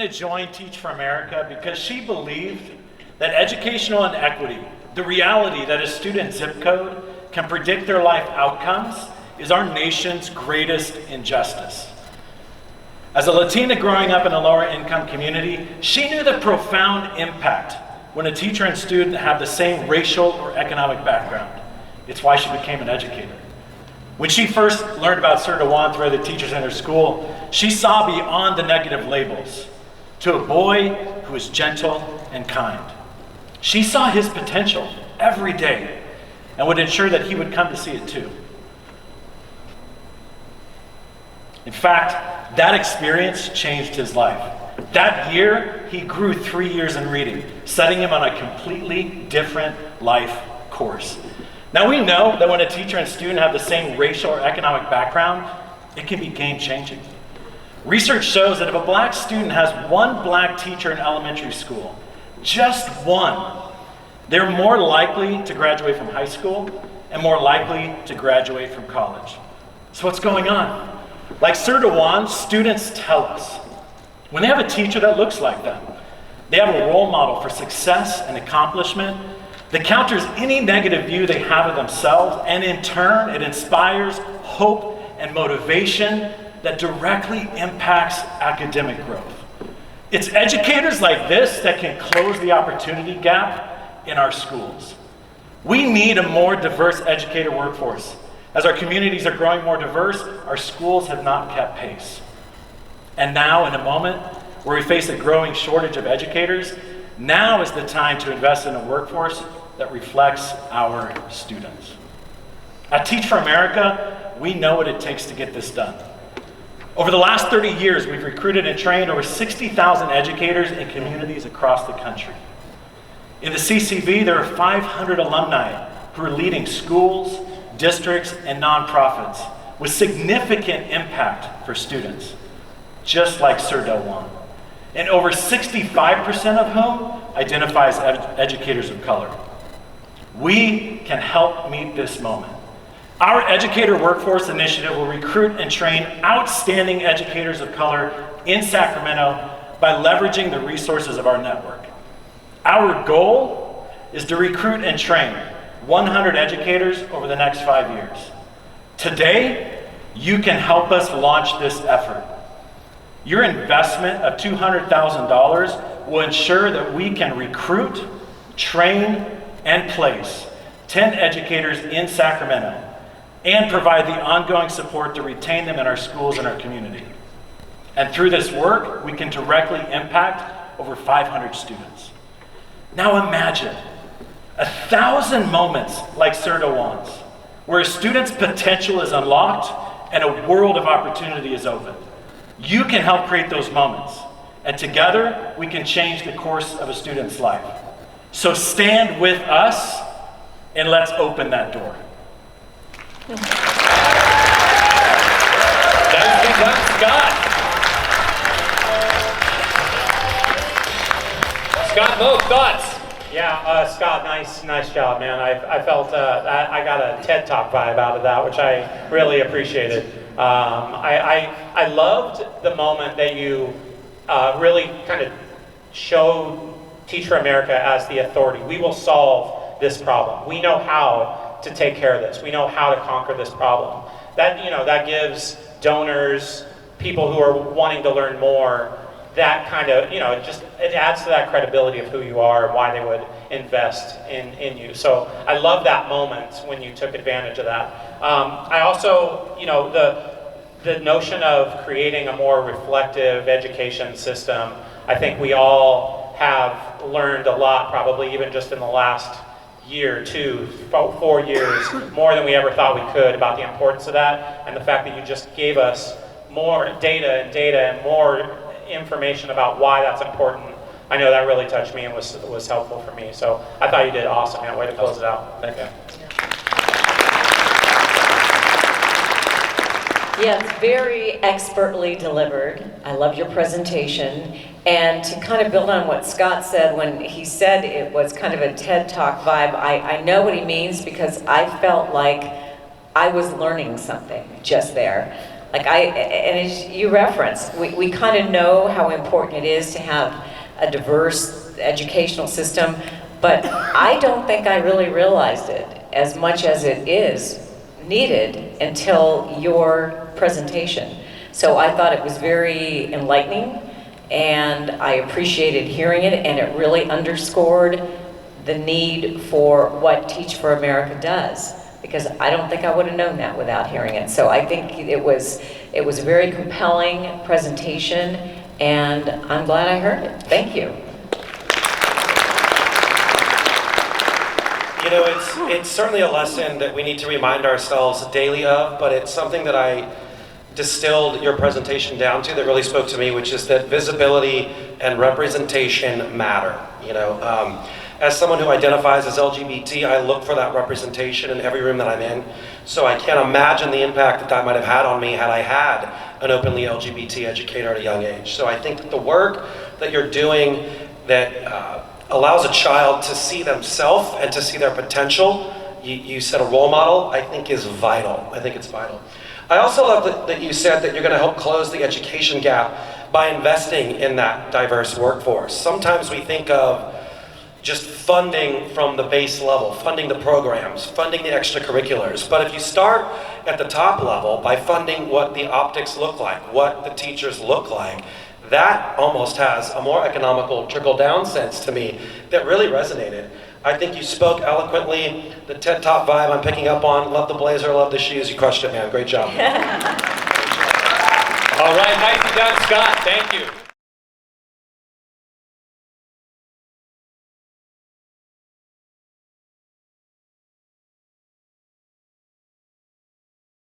Christina joined Teach for America because she believed that educational inequity, the reality that a student's zip code can predict their life outcomes, is our nation's greatest injustice. As a Latina growing up in a lower income community, she knew the profound impact when a teacher and student have the same racial or economic background. It's why she became an educator. When she first learned about Sir Dewan through the teachers in her school, she saw beyond the negative labels to a boy who was gentle and kind. She saw his potential every day and would ensure that he would come to see it too. In fact, that experience changed his life. That year, he grew 3 years in reading, setting him on a completely different life course. Now we know that when a teacher and student have the same racial or economic background, it can be game-changing. Research shows that if a black student has one black teacher in elementary school, just one, they're more likely to graduate from high school and more likely to graduate from college. So what's going on? Like Sir Dewan, students tell us, when they have a teacher that looks like them, they have a role model for success and accomplishment that counters any negative view they have of themselves, and in turn, it inspires hope and motivation that directly impacts academic growth. It's educators like this that can close the opportunity gap in our schools. We need a more diverse educator workforce. As our communities are growing more diverse, our schools have not kept pace. And now, in a moment where we face a growing shortage of educators, now is the time to invest in a workforce that reflects our students. At Teach for America, we know what it takes to get this done. Over the last 30 years, we've recruited and trained over 60,000 educators in communities across the country. In the CCV, there are 500 alumni who are leading schools, districts, and nonprofits with significant impact for students, just like Sir Dewan, and over 65% of whom identify as educators of color. We can help meet this moment. Our Educator Workforce Initiative will recruit and train outstanding educators of color in Sacramento by leveraging the resources of our network. Our goal is to recruit and train 100 educators over the next 5 years. Today, you can help us launch this effort. Your investment of $200,000 will ensure that we can recruit, train, and place 10 educators in Sacramento and provide the ongoing support to retain them in our schools and our community. And through this work, we can directly impact over 500 students. Now imagine 1,000 moments like Sir Dewan's, where a student's potential is unlocked and a world of opportunity is opened. You can help create those moments, and together we can change the course of a student's life. So stand with us and let's open that door. Nicely done, Scott. Scott Moak, thoughts? Yeah, Scott, nice job, man. I felt I got a TED Talk vibe out of that, which I really appreciated. I loved the moment that you really kind of showed Teach for America as the authority. We will solve this problem. We know how to take care of this. We know how to conquer this problem. That gives donors, people who are wanting to learn more, that kind of, it adds to that credibility of who you are and why they would invest in you. So I love that moment when you took advantage of that. I also, the notion of creating a more reflective education system, I think we all have learned a lot, probably even just in the last year, 4 years, more than we ever thought we could, about the importance of that, and the fact that you just gave us more data and more information about why that's important. I know that really touched me and was helpful for me. So I thought you did awesome, man. Way to close it out. Thank you. Yeah, it's very expertly delivered. I love your presentation. And to kind of build on what Scott said when he said it was kind of a TED Talk vibe, I know what he means because I felt like I was learning something just there. And as you referenced, we kind of know how important it is to have a diverse educational system, but I don't think I really realized it as much as it is needed until your presentation. So I thought it was very enlightening, and I appreciated hearing it, and it really underscored the need for what Teach for America does, because I don't think I would have known that without hearing it. So I think it was a very compelling presentation, and I'm glad I heard it. Thank you. You know, it's certainly a lesson that we need to remind ourselves daily of, but it's something that I distilled your presentation down to that really spoke to me, which is that visibility and representation matter. You know, as someone who identifies as LGBT, I look for that representation in every room that I'm in. So I can't imagine the impact that might have had on me had I had an openly LGBT educator at a young age. So I think that the work that you're doing that allows a child to see themselves and to see their potential, you set a role model, I think is vital. I think it's vital. I also love that you said that you're going to help close the education gap by investing in that diverse workforce. Sometimes we think of just funding from the base level, funding the programs, funding the extracurriculars. But if you start at the top level by funding what the optics look like, what the teachers look like, that almost has a more economical trickle-down sense to me that really resonated. I think you spoke eloquently. The TED Talk vibe I'm picking up on. Love the blazer, love the shoes. You crushed it, man. Great job. All right, nicely done, Scott. Thank you.